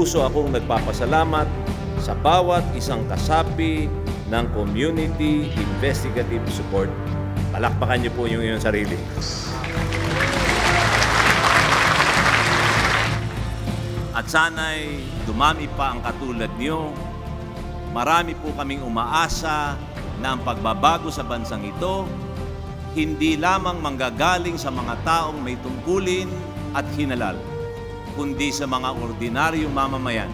puso akong nagpapasalamat sa bawat isang kasapi ng Community Investigative Support. Palakpakan niyo po yung iyong sarili. At sana'y dumami pa ang katulad niyo. Marami po kaming umaasa na ang pagbabago sa bansang ito hindi lamang manggagaling sa mga taong may tungkulin at hinalal, kundi sa mga ordinaryong mamamayan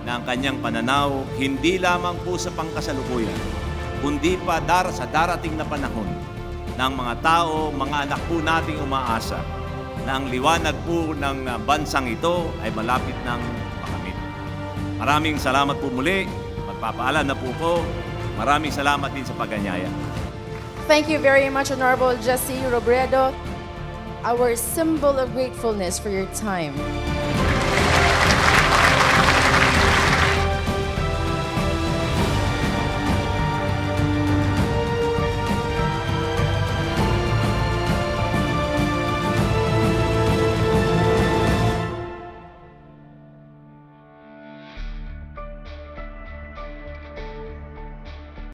na ang kanyang pananaw hindi lamang po sa pangkasalukuyan, kundi pa sa darating na panahon ng mga tao, mga anak po nating umaasa na ang liwanag po ng bansang ito ay malapit ng makamit. Maraming salamat po muli. Magpapaalam na po ko. Maraming salamat din sa pag-anyaya. Thank you very much, Honorable Jesse Robredo, our symbol of gratefulness for your time.